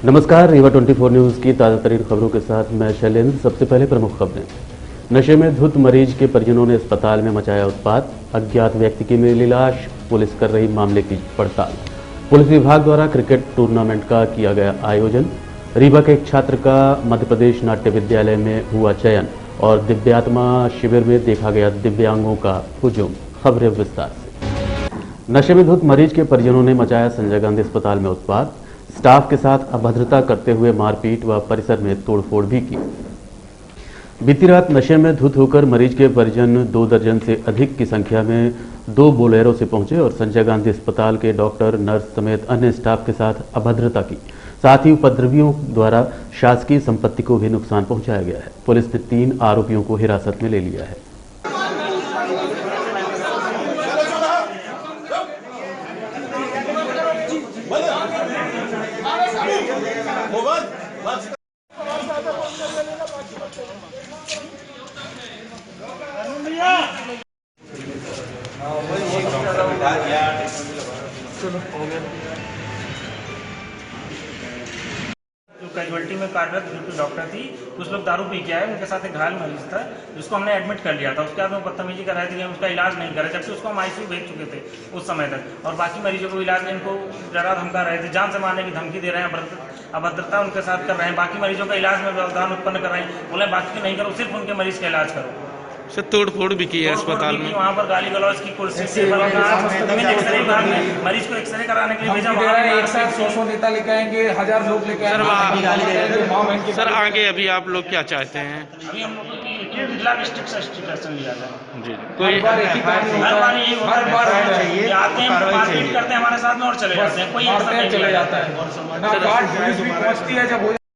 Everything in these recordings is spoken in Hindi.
नमस्कार, रीवा 24 न्यूज़ की ताज़ा तरीन खबरों के साथ मैं शैलेंद्र। सबसे पहले प्रमुख खबरें। नशे में धुत मरीज के परिजनों ने अस्पताल में मचाया उत्पात। अज्ञात व्यक्ति की मिली लाश, पुलिस कर रही मामले की पड़ताल। पुलिस विभाग द्वारा क्रिकेट टूर्नामेंट का किया गया आयोजन। रीवा के एक छात्र का मध्य प्रदेश नाट्य विद्यालय में हुआ चयन और दिव्यात्मा शिविर में देखा गया दिव्यांगों का हुजूम। खबरें विस्तार से। नशे में धुत मरीज के परिजनों ने मचाया संजय गांधी अस्पताल में उत्पात। स्टाफ के साथ अभद्रता करते हुए मारपीट व परिसर में तोड़फोड़ भी की। बीती रात नशे में धुत होकर मरीज के परिजन 2 दर्जन से अधिक की संख्या में 2 बोलेरो से पहुंचे और संजय गांधी अस्पताल के डॉक्टर, नर्स समेत अन्य स्टाफ के साथ अभद्रता की। साथ ही उपद्रवियों द्वारा शासकीय संपत्ति को भी नुकसान पहुंचाया गया है। पुलिस ने 3 आरोपियों को हिरासत में ले लिया है। जो कैजुअल्टी में कार्यरत जो डॉक्टर थी, कुछ लोग दारू पी के आए, उनके साथ एक घायल मरीज था जिसको हमने एडमिट कर लिया था। उसके बाद में बदतमीजी कर रहे थे कि हम उसका इलाज नहीं कर रहे, जबकि उसको हम आईसीयू भेज चुके थे उस समय तक। और बाकी मरीजों को इलाज में इनको डरा धमका रहे थे, जान से मारने की धमकी दे रहे हैं, अभद्रता उनके साथ कर रहे हैं। बाकी मरीजों का इलाज में व्यवधान उत्पन्न कर रहे हैं, बोले बाकी नहीं करो, सिर्फ उनके मरीज का इलाज करो। सर तोड़फोड़ भी की है अस्पताल में, वहाँ पर गाली गलौज की, कुर्सी टेबल मरीज को एक्सरे कराने के लिए भेजा। एक साथ 100 नेता लेके आएंगे, 1000 लोग लेके आएंगे। सर आगे अभी आप लोग क्या चाहते हैं? अभी हम लोगों की जिला एक्शन लिया जाए। जी, कोई हर बार यही आते हैं, मारपीट करते हैं हमारे साथ में और चले जाते हैं, कोई चले जाता है।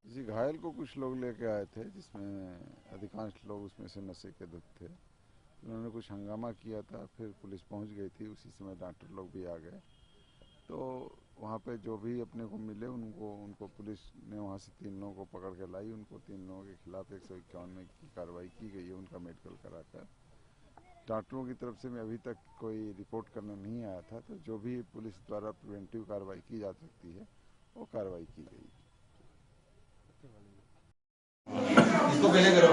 किसी घायल को कुछ लोग लेके आए थे, जिसमें अधिकांश लोग उसमें से नशे के धुत थे। उन्होंने कुछ हंगामा किया था, फिर पुलिस पहुंच गई थी। उसी समय डॉक्टर लोग भी आ गए, तो वहाँ पे जो भी अपने को मिले उनको पुलिस ने वहाँ से 3 लोगों को पकड़ के लाई। उनको 3 लोगों के खिलाफ 151 में की कार्रवाई की गई है, उनका मेडिकल कराकर। डॉक्टरों की तरफ से मैं अभी तक कोई रिपोर्ट करना नहीं आया था, तो जो भी पुलिस द्वारा प्रिवेंटिव कार्रवाई की जा सकती है वो कार्रवाई की गई। इसको पहले करो,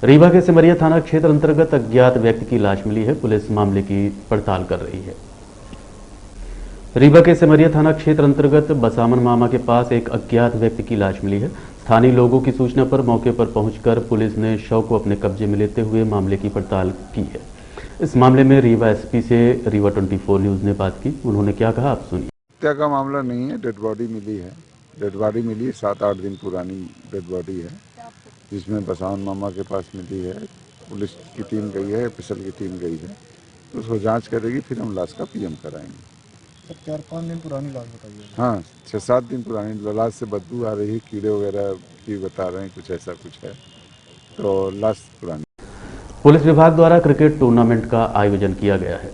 रीवा के सिमरिया थाना क्षेत्र अंतर्गत अज्ञात व्यक्ति की लाश मिली है। पुलिस मामले की पड़ताल कर रही है। रीवा के सिमरिया थाना क्षेत्र अंतर्गत बसामन मामा के पास एक अज्ञात व्यक्ति की लाश मिली है। स्थानीय लोगों की सूचना पर मौके पर पहुंचकर पुलिस ने शव को अपने कब्जे में लेते हुए मामले की पड़ताल की है। इस मामले में रीवा एसपी से रीवा 24 न्यूज़ ने बात की। उन्होंने क्या कहा, आप सुनिए। हत्या का मामला नहीं है, डेड बॉडी मिली है। डेड बॉडी मिली है, 7-8 दिन पुरानी डेड बॉडी है, जिसमें बसावन मामा के पास मिली है। पुलिस की टीम गई है, एफएसएल की टीम गई है, तो उसको जांच करेगी, फिर हम लाश का पीएम कराएंगे। 4-5 दिन पुरानी लाश बताइए। हाँ, 6-7 दिन पुरानी लाश से बदबू आ रही है, कीड़े वगैरह की बता रहे हैं, कुछ ऐसा कुछ है, तो लाश पुरानी। पुलिस विभाग द्वारा क्रिकेट टूर्नामेंट का आयोजन किया गया है।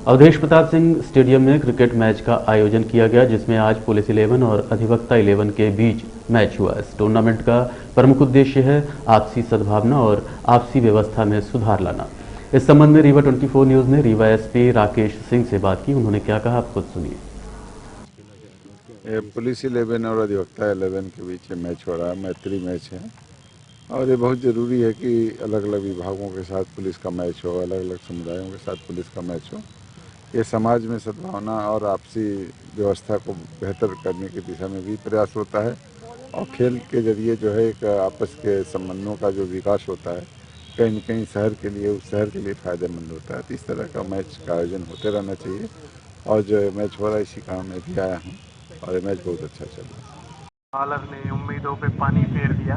अवधेश प्रताप सिंह स्टेडियम में क्रिकेट मैच का आयोजन किया गया, जिसमें आज पुलिस 11 और अधिवक्ता 11 के बीच मैच हुआ। इस टूर्नामेंट का प्रमुख उद्देश्य है आपसी सद्भावना और आपसी व्यवस्था में सुधार लाना। इस संबंध में रीवा 24 न्यूज़ ने रीवा एसपी राकेश सिंह से बात की। उन्होंने क्या कहा, आप खुद सुनिए। पुलिस 11 और अधिवक्ता 11 के बीच मैच हो रहा है, मैत्री मैच है, और ये बहुत ज़रूरी है कि अलग अलग विभागों के साथ पुलिस का मैच हो, अलग अलग समुदायों के साथ पुलिस का मैच हो। ये समाज में सद्भावना और आपसी व्यवस्था को बेहतर करने की दिशा में भी प्रयास होता है, और खेल के जरिए जो है एक आपस के संबंधों का जो विकास होता है, कहीं न कहीं शहर के लिए, उस शहर के लिए फ़ायदेमंद होता है। तो इस तरह का मैच का आयोजन होते रहना चाहिए, और जो मैच हो रहा है इसी काम में भी आया हूँ, और ये मैच बहुत अच्छा चल रहा है। बालक ने उम्मीदों पे पानी फेर दिया।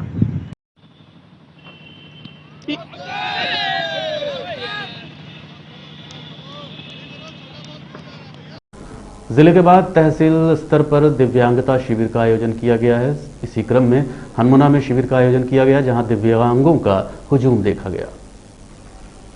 जिले के बाद तहसील स्तर पर दिव्यांगता शिविर का आयोजन किया गया है। इसी क्रम में हनुमाना में शिविर का आयोजन किया गया, जहां दिव्यांगों का हुजूम देखा गया।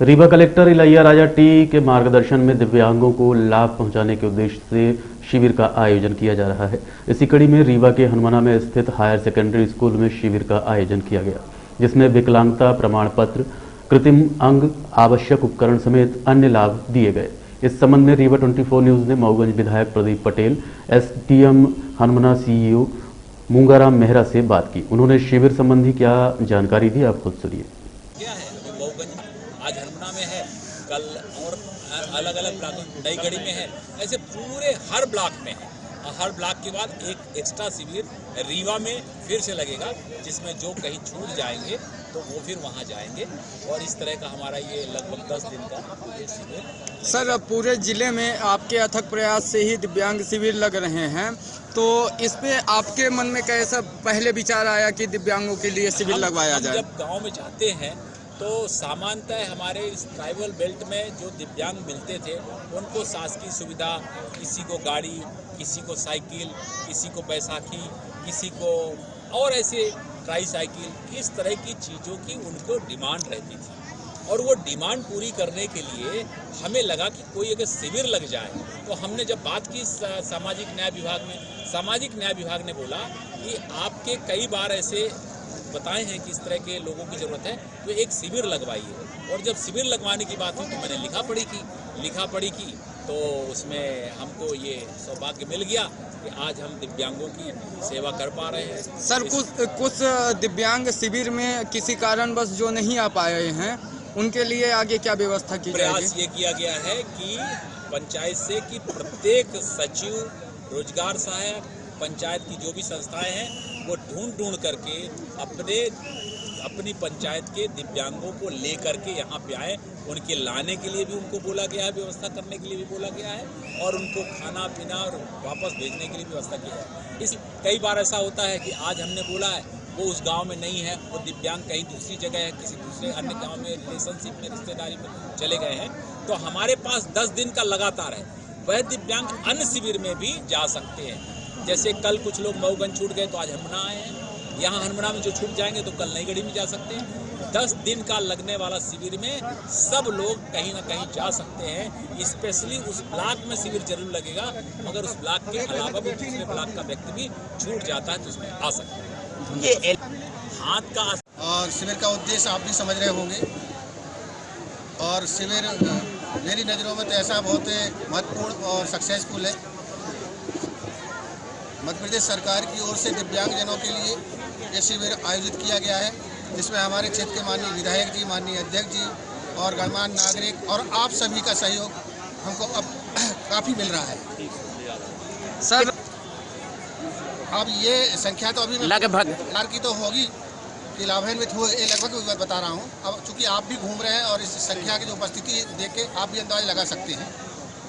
रीवा कलेक्टर इलैया राजा टी के मार्गदर्शन में दिव्यांगों को लाभ पहुंचाने के उद्देश्य से शिविर का आयोजन किया जा रहा है। इसी कड़ी में रीवा के हनुमाना में स्थित हायर सेकेंडरी स्कूल में शिविर का आयोजन किया गया, जिसमें विकलांगता प्रमाण पत्र, कृत्रिम अंग, आवश्यक उपकरण समेत अन्य लाभ दिए गए। इस संबंध में रीवा 24 न्यूज ने मऊगंज विधायक प्रदीप पटेल, एसडीएम हनुमाना सीईओ मूंगाराम मेहरा से बात की। उन्होंने शिविर संबंधी क्या जानकारी दी, आप खुद सुनिए। क्या है मऊगंज आज हनुमाना में है, कल और अलग अलग ब्लॉक नई गढ़ी में है, ऐसे पूरे हर ब्लॉक में है। हर ब्लॉक के बाद एक एक्स्ट्रा शिविर रीवा में फिर से लगेगा, जिसमें जो कहीं छूट जाएंगे तो वो फिर वहाँ जाएंगे, और इस तरह का हमारा ये लगभग 10 दिन का ये शिविर। सर, पूरे जिले में आपके अथक प्रयास से ही दिव्यांग शिविर लग रहे हैं, तो इसमें आपके मन में कैसा पहले विचार आया कि दिव्यांगों के लिए शिविर लगवाया जाए? जब गाँव में जाते हैं तो सामान्यतः हमारे इस ट्राइबल बेल्ट में जो दिव्यांग मिलते थे उनको शासकीय सुविधा, किसी को गाड़ी, किसी को साइकिल, किसी को बैसाखी, किसी को और ऐसे ट्राई साइकिल, इस तरह की चीज़ों की उनको डिमांड रहती थी। और वो डिमांड पूरी करने के लिए हमें लगा कि कोई अगर शिविर लग जाए, तो हमने जब बात की सामाजिक न्याय विभाग में, सामाजिक न्याय विभाग ने बोला कि आपके कई बार ऐसे बताए हैं कि इस तरह के लोगों की ज़रूरत है, तो एक शिविर लगवाइए। और जब शिविर लगवाने की बात हुई तो मैंने लिखा पढ़ी की तो उसमें हमको ये सौभाग्य मिल गया कि आज हम दिव्यांगों की सेवा कर पा रहे हैं। सर, कुछ दिव्यांग शिविर में किसी कारणवश जो नहीं आ पाए हैं, उनके लिए आगे क्या व्यवस्था की जाएगी? प्रयास ये किया गया है कि पंचायत से कि प्रत्येक सचिव, रोजगार सहायक, पंचायत की जो भी संस्थाएं हैं, वो ढूंढ करके अपनी पंचायत के दिव्यांगों को ले करके यहाँ पे आए। उनके लाने के लिए भी उनको बोला गया है, व्यवस्था करने के लिए भी बोला गया है, और उनको खाना पीना और वापस भेजने के लिए व्यवस्था की है। कई बार ऐसा होता है कि आज हमने बोला है, वो उस गांव में नहीं है, वो दिव्यांग कहीं दूसरी जगह है, किसी दूसरे अन्य गांव में रिलेशनशिप में, रिश्तेदारी में चले गए हैं, तो हमारे पास 10 दिन का लगातार है। वह दिव्यांग अन्य शिविर में भी जा सकते हैं। जैसे कल कुछ लोग मऊगंज छूट गए तो आज हनुमाना आए हैं, यहाँ हनुमाना में जो छूट जाएंगे तो कल नई गढ़ी में जा सकते हैं। 10 दिन का लगने वाला शिविर में सब लोग कहीं ना कहीं जा सकते हैं। स्पेशली उस ब्लॉक में शिविर जरूर लगेगा, मगर उस ब्लॉक के अलावा भी दूसरे ब्लॉक का व्यक्ति भी छूट जाता है तो उसमें आ सकता है। ये हाथ का और शिविर का उद्देश्य आप भी समझ रहे होंगे, और शिविर मेरी नज़रों में तो ऐसा बहुत महत्वपूर्ण और सक्सेसफुल है। मध्य प्रदेश सरकार की ओर से दिव्यांगजनों के लिए ये शिविर आयोजित किया गया है, जिसमें हमारे क्षेत्र के माननीय विधायक जी, माननीय अध्यक्ष जी और गणमान्य नागरिक और आप सभी का सहयोग हमको अब काफ़ी मिल रहा है। सर, अब ये संख्या तो अभी लगभग की तो होगी कि लाभान्वित हुए, ये लगभग बता रहा हूँ। अब चूँकि आप भी घूम रहे हैं और इस संख्या की जो उपस्थिति देख के आप भी अंदाज लगा सकते हैं।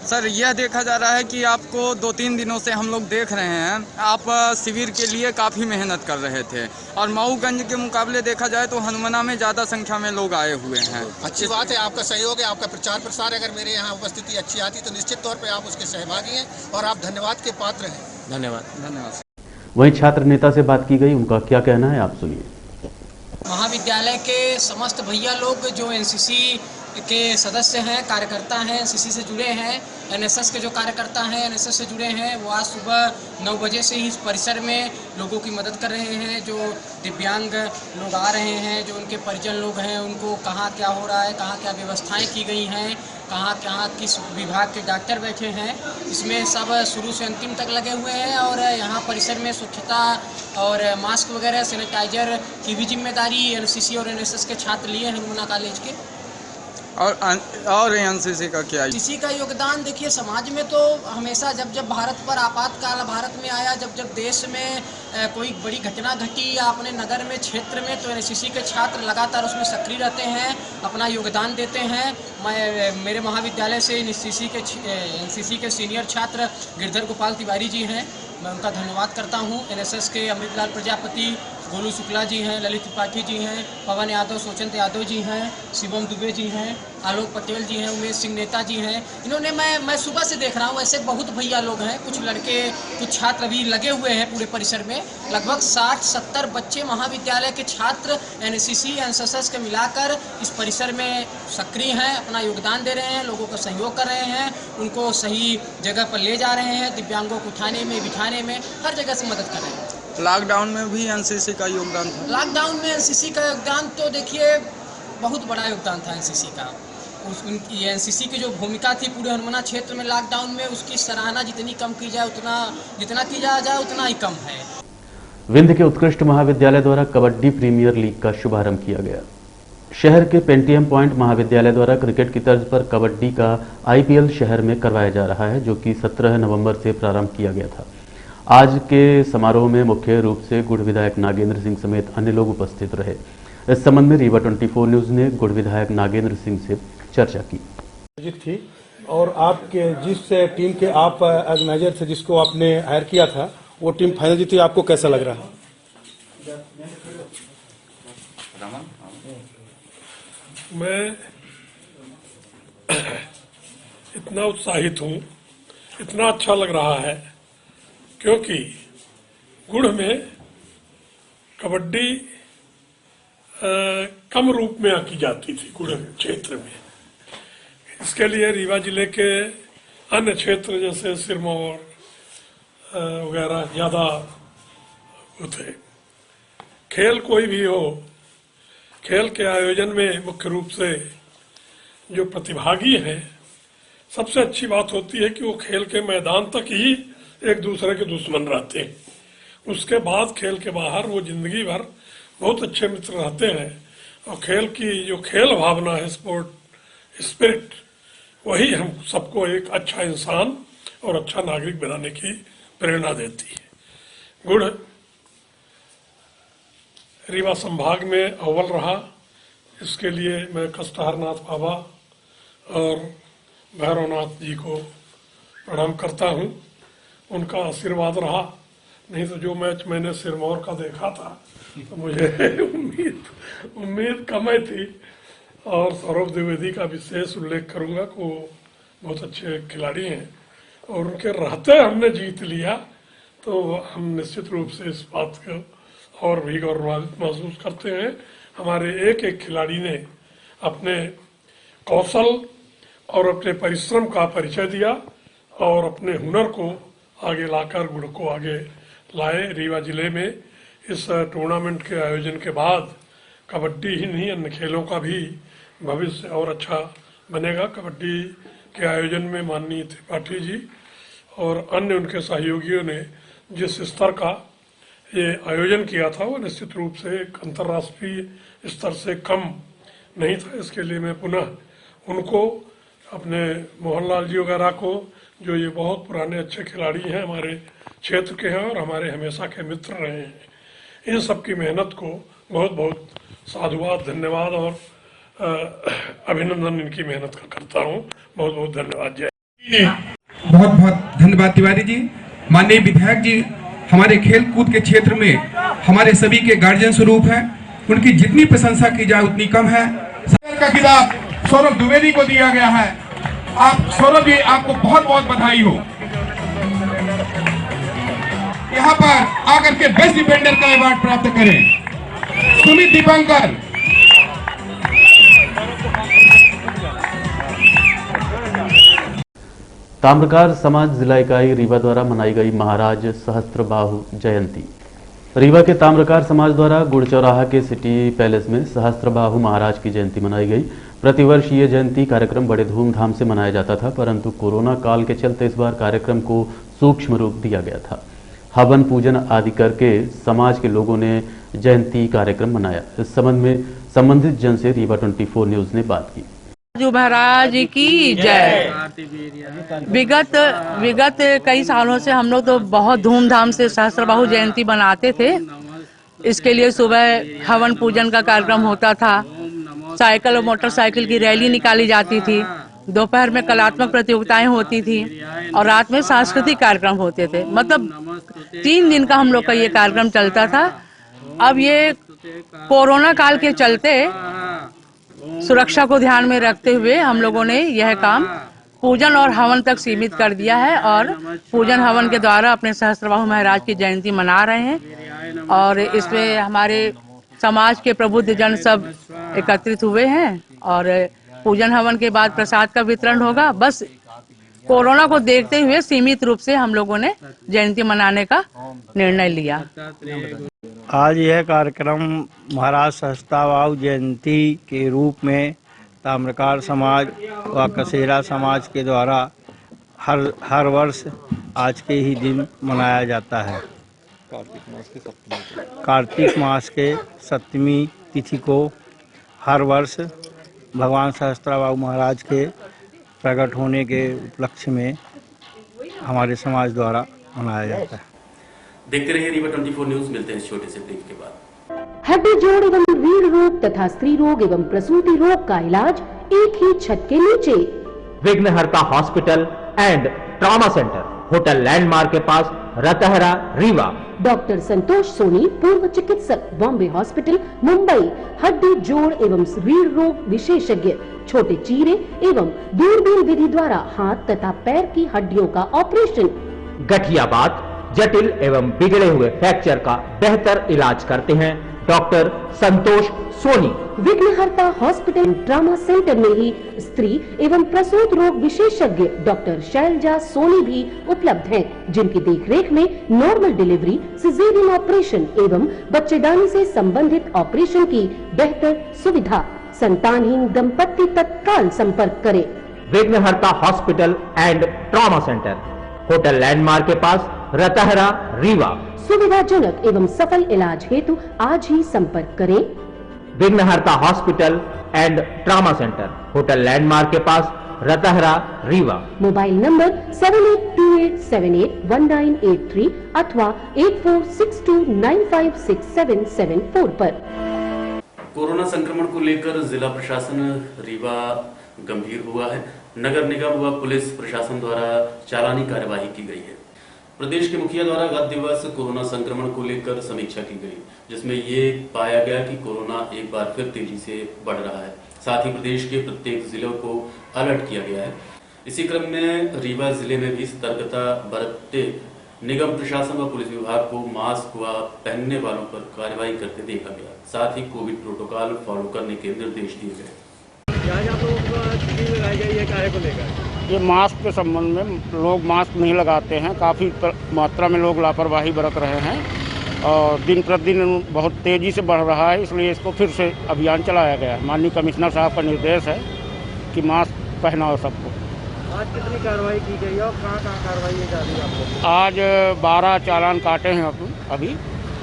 सर, यह देखा जा रहा है कि आपको 2-3 दिनों से हम लोग देख रहे हैं, आप शिविर के लिए काफ़ी मेहनत कर रहे थे, और मऊगंज के मुकाबले देखा जाए तो हनुमाना में ज़्यादा संख्या में लोग आए हुए हैं। अच्छी बात है, आपका सहयोग है, आपका प्रचार प्रसार, अगर मेरे यहाँ उपस्थिति अच्छी आती तो निश्चित तौर पर आप उसके सहभागी हैं और आप धन्यवाद के पात्र हैं। धन्यवाद। वहीं छात्र नेता से बात की गई, उनका क्या कहना है, आप सुनिए। महाविद्यालय के समस्त भैया लोग जो एनसीसी के सदस्य हैं, कार्यकर्ता हैं, एनसीसी से जुड़े हैं, एनएसएस के जो कार्यकर्ता हैं, एनएसएस से जुड़े हैं, वो आज सुबह 9 बजे से ही इस परिसर में लोगों की मदद कर रहे हैं। जो दिव्यांग लोग आ रहे हैं, जो उनके परिजन लोग हैं, उनको कहाँ क्या हो रहा है, कहाँ क्या व्यवस्थाएं की गई हैं, कहाँ किस विभाग के डॉक्टर बैठे हैं, इसमें सब शुरू से अंतिम तक लगे हुए हैं। और यहाँ परिसर में स्वच्छता और मास्क वगैरह, सैनिटाइजर की भी जिम्मेदारी एनसीसी और एनएसएस के छात्र लिए हैं हनुमाना कॉलेज के। और एनसीसी का क्या? एनसीसी का योगदान देखिए, समाज में तो हमेशा जब भारत पर आपातकाल भारत में आया, जब देश में कोई बड़ी घटना घटी या अपने नगर में, क्षेत्र में, तो एनसीसी के छात्र लगातार उसमें सक्रिय रहते हैं, अपना योगदान देते हैं। मेरे महाविद्यालय से एनसीसी के सीनियर छात्र गिरधर गोपाल तिवारी जी हैं, मैं उनका धन्यवाद करता हूँ। एनएसएस के अमृतलाल प्रजापति, गोलू शुक्ला जी हैं, ललित त्रिपाठी जी हैं, पवन यादव, सोचंत यादव जी हैं, शिवम दुबे जी हैं, आलोक पटेल जी हैं, उमेश सिंह नेता जी हैं। इन्होंने मैं सुबह से देख रहा हूँ, ऐसे बहुत भैया लोग हैं, कुछ लड़के, कुछ छात्र भी लगे हुए हैं पूरे परिसर में। लगभग 60-70 बच्चे महाविद्यालय के छात्र NCC NSS के मिलाकर इस परिसर में सक्रिय हैं, अपना योगदान दे रहे हैं, लोगों का सहयोग कर रहे हैं, उनको सही जगह पर ले जा रहे हैं, दिव्यांगों को उठाने में, बिठाने में, हर जगह से मदद कर रहे हैं। लॉकडाउन में भी NCC का योगदान था। लॉकडाउन में NCC का योगदान तो देखिए बहुत बड़ा योगदान था NCC का। उनकी NCC की जो भूमिका थी पूरे हनुमाना क्षेत्र में लॉकडाउन में, उसकी सराहना जितनी कम की जाए जितना की जाए उतना ही कम है। विंध्य के उत्कृष्ट महाविद्यालय द्वारा कबड्डी प्रीमियर लीग का शुभारंभ किया गया। शहर के पेंटियम पॉइंट महाविद्यालय द्वारा क्रिकेट की तर्ज पर कबड्डी का IPL शहर में करवाया जा रहा है, जो कि 17 नवंबर से प्रारंभ किया गया था। आज के समारोह में मुख्य रूप से गुड़ विधायक नागेंद्र सिंह समेत अन्य लोग उपस्थित रहे। इस संबंध में रीवा 24 न्यूज ने गुड़ विधायक नागेंद्र सिंह से चर्चा की थी। और आपके जिस टीम के आप ऑर्गेनाइजर थे, जिसको आपने हायर किया था, वो टीम फाइनल जीती, आपको कैसा लग रहा है? मैं इतना उत्साहित हूँ, इतना अच्छा लग रहा है क्योंकि गुड़ में कबड्डी कम रूप में की जाती थी गुड़ क्षेत्र में। इसके लिए रीवा जिले के अन्य क्षेत्र जैसे सिरमौर वगैरह ज़्यादा थे। खेल कोई भी हो, खेल के आयोजन में मुख्य रूप से जो प्रतिभागी हैं, सबसे अच्छी बात होती है कि वो खेल के मैदान तक ही एक दूसरे के दुश्मन रहते हैं। उसके बाद खेल के बाहर वो जिंदगी भर बहुत अच्छे मित्र रहते हैं। और खेल की जो खेल भावना है, स्पोर्ट स्पिरिट, वही हम सबको एक अच्छा इंसान और अच्छा नागरिक बनाने की प्रेरणा देती है। गुड़ रीवा संभाग में अव्वल रहा, इसके लिए मैं कष्टहरनाथ बाबा और भैरवनाथ जी को प्रणाम करता हूँ। उनका आशीर्वाद रहा, नहीं तो जो मैच मैंने सिरमौर का देखा था तो मुझे उम्मीद कम ही थी। और सौरभ द्विवेदी का विशेष उल्लेख करूँगा कि वो बहुत अच्छे खिलाड़ी हैं और उनके रहते हमने जीत लिया, तो हम निश्चित रूप से इस बात को और भी गौरवान्वित महसूस करते हैं। हमारे एक एक खिलाड़ी ने अपने कौशल और अपने परिश्रम का परिचय दिया और अपने हुनर को आगे लाकर गुड़ को आगे लाए। रीवा जिले में इस टूर्नामेंट के आयोजन के बाद कबड्डी ही नहीं, अन्य खेलों का भी भविष्य और अच्छा बनेगा। कबड्डी के आयोजन में माननीय त्रिपाठी जी और अन्य उनके सहयोगियों ने जिस स्तर का ये आयोजन किया था, वो निश्चित रूप से एक अंतर्राष्ट्रीय स्तर से कम नहीं था। इसके लिए मैं पुनः उनको, अपने मोहनलाल जी वगैरह को, जो ये बहुत पुराने अच्छे खिलाड़ी हैं, हमारे क्षेत्र के हैं और हमारे हमेशा के मित्र रहे हैं, इन सब की मेहनत को बहुत बहुत साधुवाद, धन्यवाद और अभिनंदन इनकी मेहनत का करता हूँ। बहुत बहुत धन्यवाद। जय। बहुत बहुत धन्यवाद तिवारी जी। माननीय विधायक जी हमारे खेल कूद के क्षेत्र में हमारे सभी के गार्जियन स्वरूप हैं, उनकी जितनी प्रशंसा की जाए उतनी कम है। का खिताब सौरभ द्विवेदी को दिया गया है। आप सौरभ जी, आपको बहुत बहुत बधाई हो। यहाँ पर आकर के बेस्ट डिफेंडर का अवार्ड प्राप्त करें सुमित दीपंकर। ताम्रकार समाज जिला इकाई रीवा द्वारा मनाई गई महाराज सहस्त्रबाहु जयंती। रीवा के ताम्रकार समाज द्वारा गुड़ चौराहा के सिटी पैलेस में सहस्त्रबाहु महाराज की जयंती मनाई गई। प्रतिवर्ष ये जयंती कार्यक्रम बड़े धूमधाम से मनाया जाता था, परंतु कोरोना काल के चलते इस बार कार्यक्रम को सूक्ष्म रूप दिया गया था। हवन पूजन आदि करके समाज के लोगों ने जयंती कार्यक्रम मनाया। इस संबंध में संबंधित जन से रीवा 24 न्यूज ने बात की। महाराज की जय। विगत कई सालों से हम लोग तो बहुत धूमधाम से सहस्त्रबाहु जयंती मनाते थे। इसके लिए सुबह हवन पूजन का कार्यक्रम होता था, साइकिल और मोटरसाइकिल की रैली निकाली जाती थी, दोपहर में कलात्मक प्रतियोगिताएं होती थी और रात में सांस्कृतिक कार्यक्रम होते थे। मतलब 3 दिन का हम लोग का ये कार्यक्रम चलता था अब ये कोरोना काल के चलते सुरक्षा को ध्यान में रखते हुए हम लोगों ने यह काम पूजन और हवन तक सीमित कर दिया है और पूजन हवन के द्वारा अपने सहस्त्रबाहु महाराज की जयंती मना रहे हैं। और इसमें हमारे समाज के प्रबुद्ध जन सब एकत्रित हुए हैं और पूजन हवन के बाद प्रसाद का वितरण होगा। बस कोरोना को देखते हुए सीमित रूप से हम लोगों ने जयंती मनाने का निर्णय लिया। आज यह कार्यक्रम महाराज सहस्त्रबाहु जयंती के रूप में ताम्रकार समाज व कसेरा समाज के द्वारा हर वर्ष आज के ही दिन मनाया जाता है। कार्तिक मास के सप्तमी तिथि को हर वर्ष भगवान सहस्त्रबाहु महाराज के प्रकट होने के उपलक्ष्य में हमारे समाज द्वारा मनाया जाता है। देखते रहिए रीवा 24 न्यूज। मिलते हैं इस छोटे से ब्रेक के बाद। हड्डी जोड़ एवं रीढ़ रोग तथा स्त्री रोग एवं प्रसूति रोग का इलाज एक ही छत के नीचे। विघ्नहर्ता hospital and trauma centre, hotel landmark के पास, रतहरा, रीवा। डॉक्टर संतोष सोनी, पूर्व चिकित्सक, बॉम्बे हॉस्पिटल, मुंबई। हड्डी जोड़ एवं रीढ़ रोग विशेषज्ञ, छोटे चीरे एवं दूरबीन विधि द्वारा हाथ तथा पैर की हड्डियों का ऑपरेशन। गठियाबात, जटिल एवं बिगड़े हुए फ्रैक्चर का बेहतर इलाज करते हैं डॉक्टर संतोष सोनी। विघ्नहर्ता हॉस्पिटल ट्रॉमा सेंटर में ही स्त्री एवं प्रसूत रोग विशेषज्ञ डॉक्टर शैलजा सोनी भी उपलब्ध हैं, जिनकी देखरेख में नॉर्मल डिलीवरी, सिजेरियन ऑपरेशन एवं बच्चेदानी से संबंधित ऑपरेशन की बेहतर सुविधा। संतानहीन दंपत्ति तत्काल संपर्क करें। विघ्नहर्ता hospital and trauma centre, hotel landmark के पास, रतहरा, रीवा। सुविधाजनक एवं सफल इलाज हेतु आज ही संपर्क करें। विघ्नहर्ता hospital and trauma centre, hotel landmark के पास, रतहरा, रीवा। मोबाइल नंबर 7828781983 अथवा 8462956774 पर। कोरोना संक्रमण को लेकर जिला प्रशासन रीवा गंभीर हुआ है। नगर निगम व पुलिस प्रशासन द्वारा चालानी कार्यवाही की गई है। प्रदेश के मुखिया द्वारा गत दिवस कोरोना संक्रमण को लेकर समीक्षा की गई, जिसमें ये पाया गया कि कोरोना एक बार फिर तेजी से बढ़ रहा है। साथ ही प्रदेश के प्रत्येक जिलों को अलर्ट किया गया है। इसी क्रम में रीवा जिले में भी सतर्कता बरतते निगम प्रशासन व पुलिस विभाग को मास्क व पहनने वालों पर कार्रवाई करते देखा गया। साथ ही कोविड प्रोटोकॉल फॉलो करने के निर्देश दिए गए। ये मास्क के संबंध में लोग मास्क नहीं लगाते हैं, काफ़ी मात्रा में लोग लापरवाही बरत रहे हैं और दिन प्रतिदिन बहुत तेज़ी से बढ़ रहा है, इसलिए इसको फिर से अभियान चलाया गया है। माननीय कमिश्नर साहब का निर्देश है कि मास्क पहनाओ सबको। आज कितनी कार्रवाई की गई है और कहाँ कार्रवाई की जा रही है आपको? आज 12 चालान काटे हैं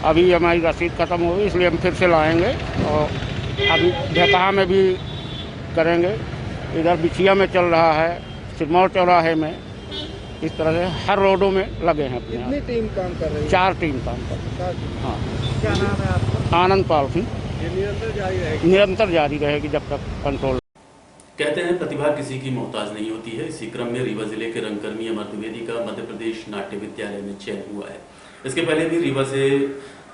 अभी हमारी रसीद खत्म हो गई, इसलिए हम फिर से लाएंगे और अभी ढेकहा में भी करेंगे। इधर बिछिया में चल रहा है, सिरमौर चौराहे में, इस तरह से हर रोडों में लगे हैं। अपने कितनी टीम काम कर रही है? 4 टीम काम कर रही है। हाँ। क्या नाम है आपका? आनंद पाल सिंह। ये निरंतर जारी रहेगी जब तक कंट्रोल। कहते हैं प्रतिभा किसी की मोहताज नहीं होती है। इसी क्रम में रीवा जिले के रंगकर्मी अमर द्विवेदी का मध्य प्रदेश नाट्य विद्यालय में चयन हुआ है। इसके पहले भी रीवा से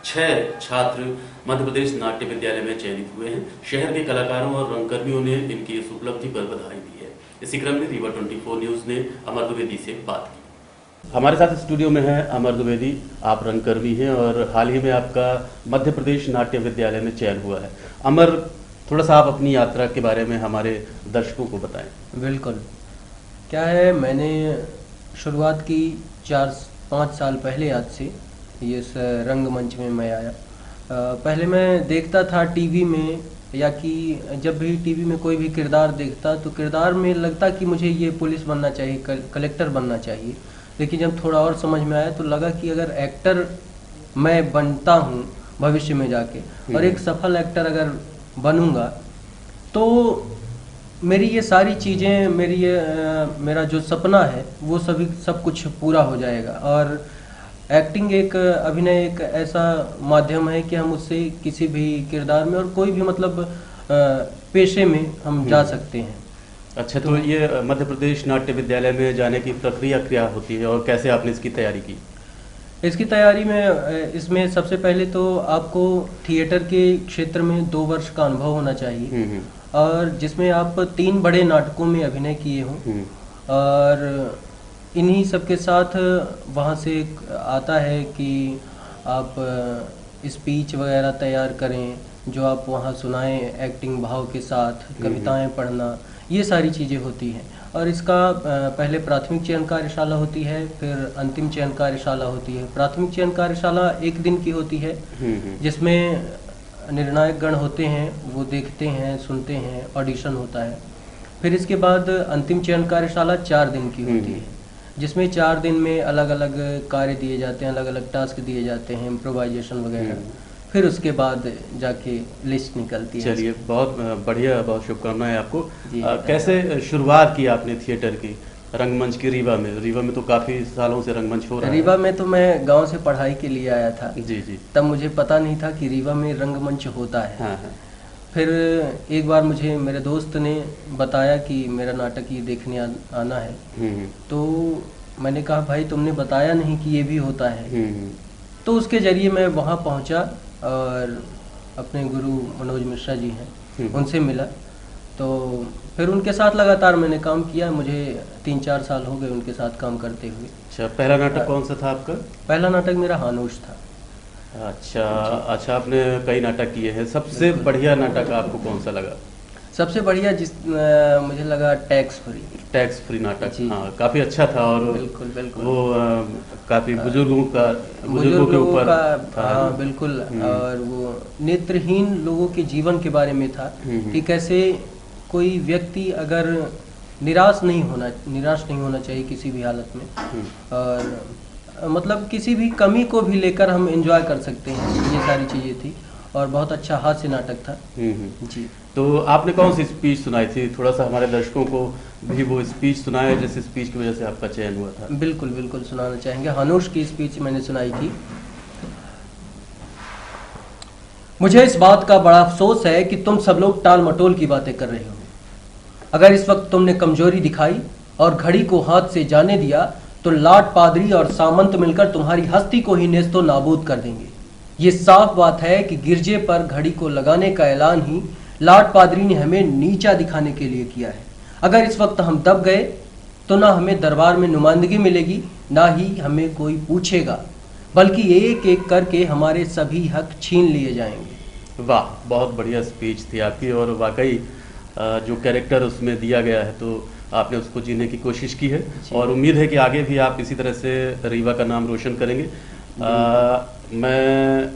6 छात्र मध्य प्रदेश नाट्य विद्यालय में चयनित हुए हैं। शहर के कलाकारों और रंगकर्मियों ने इनकी इस उपलब्धि पर बधाई दी है। इसी क्रम में रीवा 24 न्यूज ने अमर द्विवेदी से बात की। हमारे साथ स्टूडियो में है अमर द्विवेदी। आप रंगकर्मी हैं और हाल ही में आपका मध्य प्रदेश नाट्य विद्यालय में चयन हुआ है। अमर, थोड़ा सा आप अपनी यात्रा के बारे में हमारे दर्शकों को बताएं। बिल्कुल। क्या है, मैंने शुरुआत की 4-5 साल पहले आज से ये इस रंगमंच में मैं आया। पहले मैं देखता था टीवी में, या कि जब भी टीवी में कोई भी किरदार देखता तो किरदार में लगता कि मुझे ये पुलिस बनना चाहिए, कलेक्टर बनना चाहिए। लेकिन जब थोड़ा और समझ में आया तो लगा कि अगर एक्टर मैं बनता हूँ भविष्य में जाके और एक सफल एक्टर अगर बनूंगा तो मेरी ये सारी चीज़ें, मेरा जो सपना है वो सब कुछ पूरा हो जाएगा। और एक्टिंग अभिनय एक ऐसा माध्यम है कि हम उससे किसी भी किरदार में और कोई भी मतलब पेशे में हम जा सकते हैं। अच्छा, तो ये मध्य प्रदेश नाट्य विद्यालय में जाने की प्रक्रिया क्या होती है और कैसे आपने इसकी तैयारी की? इसकी तैयारी में इसमें सबसे पहले तो आपको थिएटर के क्षेत्र में 2 वर्ष का अनुभव होना चाहिए और जिसमें आप 3 बड़े नाटकों में अभिनय किए हों और इन्हीं सबके साथ वहाँ से आता है कि आप स्पीच वगैरह तैयार करें जो आप वहाँ सुनाएं एक्टिंग भाव के साथ, कविताएं पढ़ना, ये सारी चीज़ें होती हैं। और इसका पहले प्राथमिक चयन कार्यशाला होती है, फिर अंतिम चयन कार्यशाला होती है। प्राथमिक चयन कार्यशाला 1 दिन की होती है जिसमें निर्णायक गण होते हैं, वो देखते हैं, सुनते हैं, ऑडिशन होता है। फिर इसके बाद अंतिम चयन कार्यशाला 4 दिन की होती है जिसमें 4 दिन में अलग अलग कार्य दिए जाते हैं, अलग अलग टास्क दिए जाते हैं, इम्प्रोवाइजेशन वगैरह। फिर उसके बाद जाके लिस्ट निकलती है। चलिए, बहुत बढ़िया, बहुत शुभकामनाएं आपको। कैसे शुरुआत की आपने थिएटर की? रंगमंच की रीवा में तो काफ़ी सालों से रंगमंच हो रहा है। रीवा में तो मैं गांव से पढ़ाई के लिए आया था। जी जी। तब मुझे पता नहीं था कि रीवा में रंगमंच होता है। हाँ हाँ। फिर एक बार मुझे मेरे दोस्त ने बताया कि मेरा नाटक ये देखने आना है। तो मैंने कहा भाई तुमने बताया नहीं कि ये भी होता है। तो उसके जरिए मैं वहाँ पहुँचा और अपने गुरु मनोज मिश्रा जी हैं, उनसे मिला। तो फिर उनके साथ लगातार मैंने काम किया। मुझे 3-4 साल हो गए उनके साथ काम करते हुए। अच्छा, पहला नाटक कौन सा था आपका? पहला नाटक मेरा हानूश था। अच्छा, आपने कई नाटक किए हैं। सबसे बढ़िया नाटक आपको कौन सा लगा? सबसे बढ़िया मुझे लगा टैक्स फ्री नाटक। हाँ, काफी अच्छा था और बिल्कुल वो काफी बुजुर्गों के ऊपर था। हाँ बिल्कुल। और वो नेत्रहीन लोगों के जीवन के बारे में था कि कैसे कोई व्यक्ति अगर निराश नहीं होना चाहिए किसी भी हालत में, और मतलब किसी भी कमी को भी लेकर हम एंजॉय कर सकते हैं। ये सारी चीजें थी और बहुत अच्छा हास्य नाटक था। जी। तो आपने कौन सी स्पीच सुनाई थी? थोड़ा सा हमारे दर्शकों को भी वो स्पीच सुनाए जिस स्पीच की वजह से आपका चयन हुआ था। बिल्कुल बिल्कुल सुनाना चाहेंगे। हानूश की स्पीच मैंने सुनाई थी। मुझे इस बात का बड़ा अफसोस है कि तुम सब लोग टाल मटोल की बातें कर रहे हो। अगर इस वक्त तुमने कमजोरी दिखाई और घड़ी को हाथ से जाने दिया तो लाट पादरी और सामंत मिलकर तुम्हारी हस्ती को ही नेस्तो नाबूद कर देंगे। ये साफ बात है कि गिरजे पर घड़ी को लगाने का ऐलान ही लाट पादरी ने हमें नीचा दिखाने के लिए किया है। अगर इस वक्त हम दब गए तो ना हमें दरबार में नुमाइंदगी मिलेगी, ना ही हमें कोई पूछेगा, बल्कि एक एक करके हमारे सभी हक छीन लिए जाएंगे। वाह, बहुत बढ़िया स्पीच थी आपकी और वाकई जो कैरेक्टर उसमें दिया गया है तो आपने उसको जीने की कोशिश की है और उम्मीद है कि आगे भी आप इसी तरह से रीवा का नाम रोशन करेंगे। मैं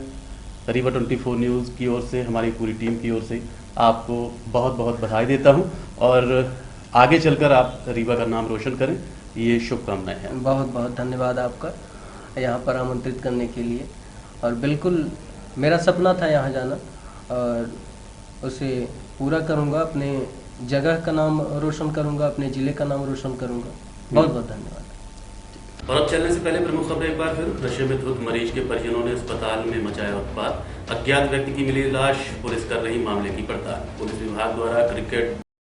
रीवा 24 न्यूज़ की ओर से, हमारी पूरी टीम की ओर से आपको बहुत बहुत बधाई देता हूं और आगे चलकर आप रीवा का नाम रोशन करें, ये शुभकामनाएं हैं। बहुत बहुत धन्यवाद आपका यहाँ पर आमंत्रित करने के लिए। और बिल्कुल मेरा सपना था यहाँ जाना और उसे पूरा करूँगा। अपने जगह का नाम रोशन करूँगा, अपने ज़िले का नाम रोशन करूँगा। बहुत बहुत धन्यवाद। और अब चलने से पहले प्रमुख खबरें एक बार फिर। नशे में धुत मरीज के परिजनों ने अस्पताल में मचाया उत्पात। अज्ञात व्यक्ति की मिली लाश, पुलिस कर रही मामले की पड़ताल। पुलिस विभाग द्वारा क्रिकेट